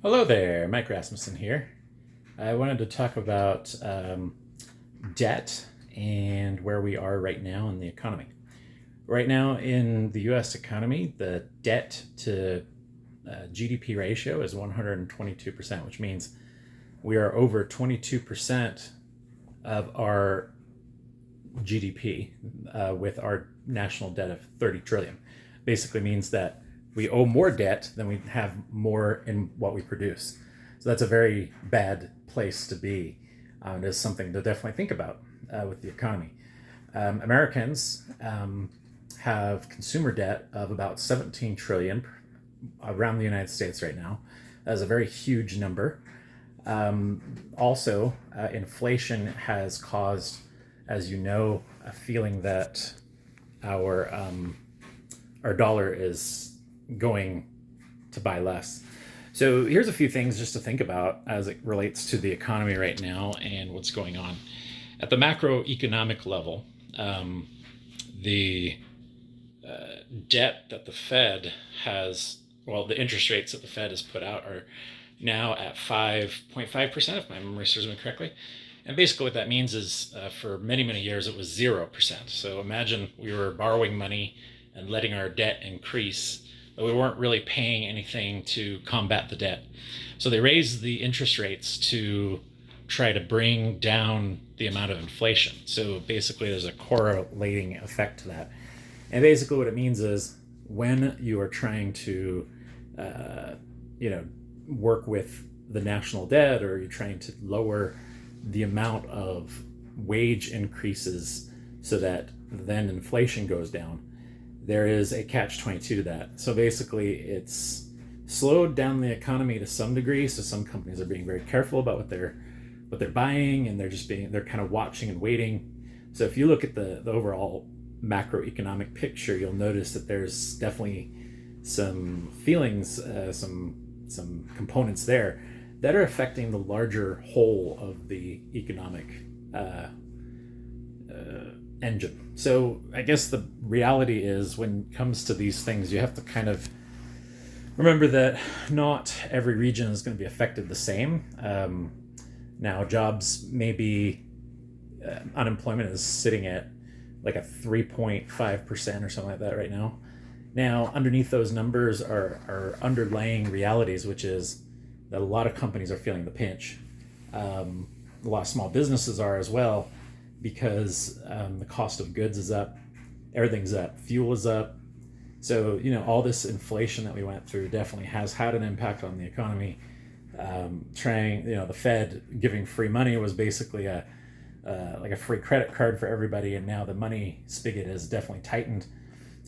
Hello there, Mike Rasmussen here. I wanted to talk about debt and where we are right now in the economy. Right now in the US economy, the debt to GDP ratio is 122%, which means we are over 22% of our GDP with our national debt of 30 trillion. Basically means that we owe more debt than we have more in what we produce. So that's a very bad place to be. It is something to definitely think about with the economy. Americans have consumer debt of about 17 trillion around the United States right now. That is a very huge number. Also, inflation has caused, as you know, a feeling that our dollar is going to buy less. So here's a few things just to think about as it relates to the economy right now and what's going on. At the macroeconomic level, the debt that the Fed has, well, the interest rates that the Fed has put out are now at 5.5%, if my memory serves me correctly. And basically what that means is for many, many years it was 0%. So imagine we were borrowing money and letting our debt increase, but we weren't really paying anything to combat the debt. So they raised the interest rates to try to bring down the amount of inflation. So basically there's a correlating effect to that. And basically what it means is when you are trying to, work with the national debt, or you're trying to lower the amount of wage increases so that then inflation goes down, there is a catch-22 to that. So basically it's slowed down the economy to some degree. So some companies are being very careful about what they're buying, and they're kind of watching and waiting. So if you look at the overall macroeconomic picture, you'll notice that there's definitely some feelings, some components there that are affecting the larger whole of the economic engine. So I guess the reality is when it comes to these things, you have to kind of remember that not every region is going to be affected the same. Now, jobs may be, unemployment is sitting at like a 3.5% or something like that right now. Now, underneath those numbers are underlying realities, which is that a lot of companies are feeling the pinch. A lot of small businesses are as well, because the cost of goods is up, everything's up, fuel is up. So, all this inflation that we went through definitely has had an impact on the economy. The Fed giving free money was basically like a free credit card for everybody, and now the money spigot is definitely tightened.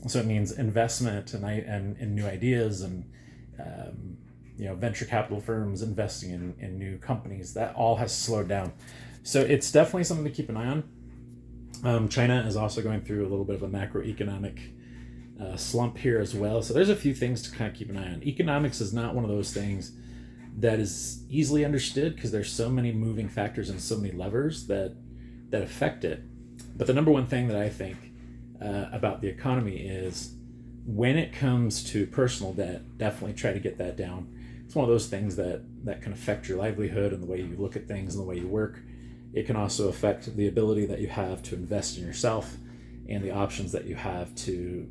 So it means investment and new ideas and venture capital firms investing in new companies. That all has slowed down. So it's definitely something to keep an eye on. China is also going through a little bit of a macroeconomic slump here as well. So there's a few things to kind of keep an eye on. Economics is not one of those things that is easily understood because there's so many moving factors and so many levers that affect it. But the number one thing that I think about the economy is when it comes to personal debt, definitely try to get that down. It's one of those things that can affect your livelihood and the way you look at things and the way you work. It can also affect the ability that you have to invest in yourself and the options that you have to,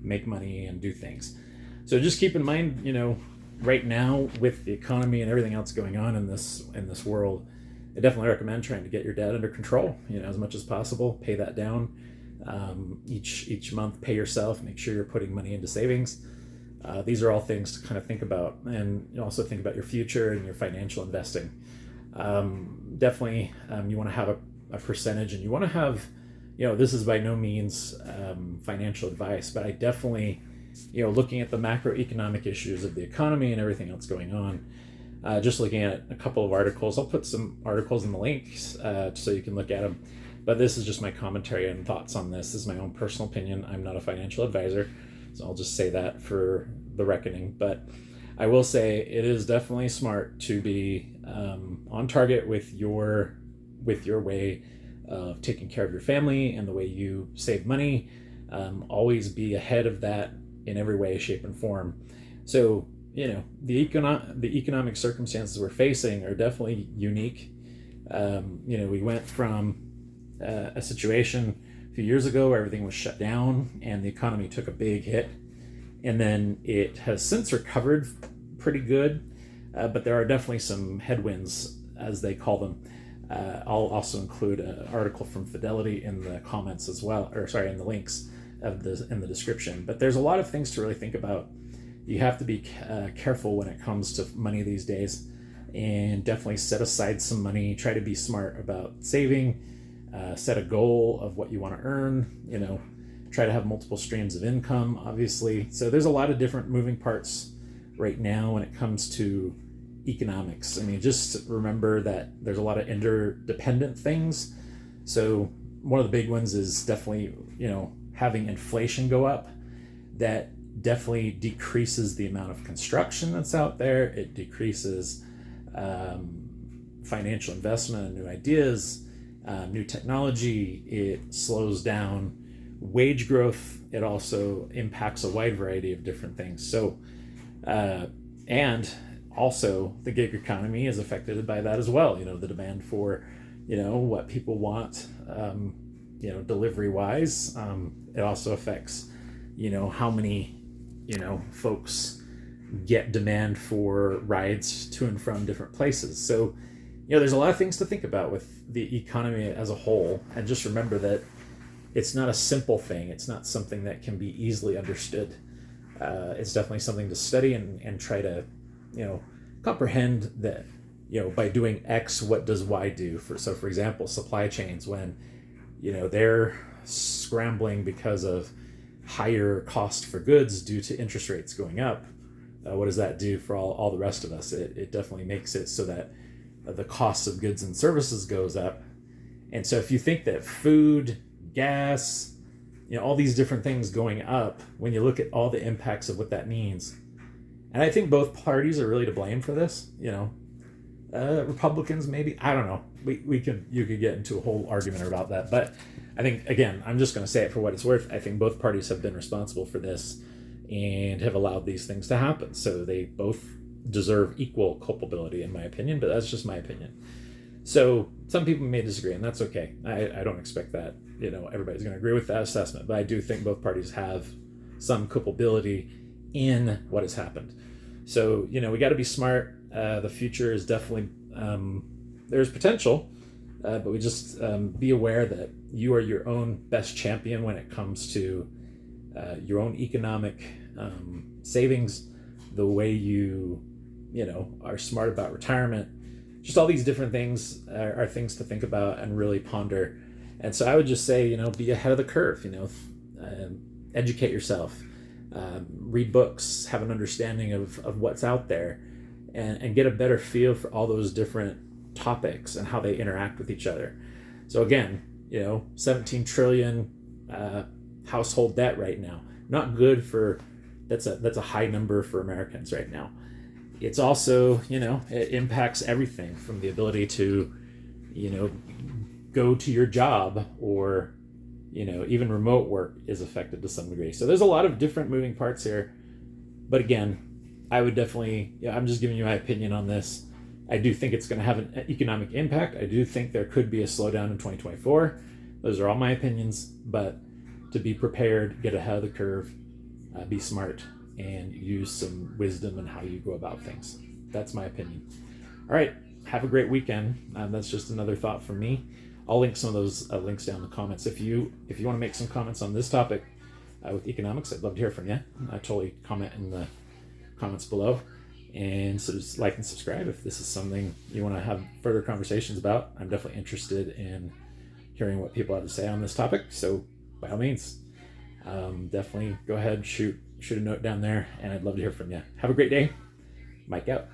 make money and do things. So just keep in mind, right now with the economy and everything else going on in this world, I definitely recommend trying to get your debt under control, as much as possible. Pay that down. Each month, pay yourself, make sure you're putting money into savings. These are all things to kind of think about, and also think about your future and your financial investing. Definitely, you want to have a percentage, and you want to have, this is by no means financial advice, but I definitely, looking at the macroeconomic issues of the economy and everything else going on, just looking at a couple of articles. I'll put some articles in the links so you can look at them. But this is just my commentary and thoughts on this. This is my own personal opinion. I'm not a financial advisor, so I'll just say that for the reckoning. But I will say it is definitely smart to be on target with your way of taking care of your family and the way you save money. Always be ahead of that in every way, shape, and form. So the economic circumstances we're facing are definitely unique. We went from a situation a few years ago where everything was shut down and the economy took a big hit, and then it has since recovered pretty good, but there are definitely some headwinds, as they call them. I'll also include an article from Fidelity in the comments as well, or sorry, in the links in the description. But there's a lot of things to really think about. You have to be careful when it comes to money these days, and definitely set aside some money. Try to be smart about saving. Set a goal of what you want to earn. Try to have multiple streams of income, obviously. So there's a lot of different moving parts right now when it comes to economics. I mean, just remember that there's a lot of interdependent things. So one of the big ones is definitely, having inflation go up. That definitely decreases the amount of construction that's out there. It decreases financial investment in new ideas, new technology. It slows down wage growth. It also impacts a wide variety of different things. So, and also the gig economy is affected by that as well. The demand for, what people want, delivery wise. It also affects, how many, folks get demand for rides to and from different places. So, there's a lot of things to think about with the economy as a whole. And just remember that it's not a simple thing. It's not something that can be easily understood. It's definitely something to study and try to, comprehend that, by doing X, what does Y do? For example, supply chains, when, they're scrambling because of higher cost for goods due to interest rates going up, what does that do for all the rest of us? It definitely makes it so that the cost of goods and services goes up. And so if you think that food, gas, all these different things going up, when you look at all the impacts of what that means, and I think both parties are really to blame for this, Republicans maybe, I don't know, you could get into a whole argument about that, but I think, again, I'm just going to say it for what it's worth. I think both parties have been responsible for this and have allowed these things to happen. So they both deserve equal culpability, in my opinion, but that's just my opinion. So some people may disagree, and that's okay. I don't expect that, everybody's going to agree with that assessment, but I do think both parties have some culpability in what has happened. So, we got to be smart. The future is definitely, there's potential, but we just be aware that you are your own best champion when it comes to your own economic savings, the way you are smart about retirement. Just all these different things are things to think about and really ponder. And so I would just say, be ahead of the curve, educate yourself, read books, have an understanding of what's out there, and get a better feel for all those different topics and how they interact with each other. So again, 17 trillion household debt right now. Not good for, that's a high number for Americans right now. It's also, it impacts everything from the ability to, go to your job, or, even remote work is affected to some degree. So there's a lot of different moving parts here. But again, I would definitely, I'm just giving you my opinion on this. I do think it's going to have an economic impact. I do think there could be a slowdown in 2024. Those are all my opinions, but to be prepared, get ahead of the curve, be smart, and use some wisdom in how you go about things. That's my opinion. All right, have a great weekend. That's just another thought from me. I'll link some of those links down in the comments. If you want to make some comments on this topic with economics, I'd love to hear from you. Totally comment in the comments below. And so just like and subscribe if this is something you want to have further conversations about. I'm definitely interested in hearing what people have to say on this topic. So by all means, definitely go ahead, shoot a note down there, and I'd love to hear from you. Have a great day. Mike out.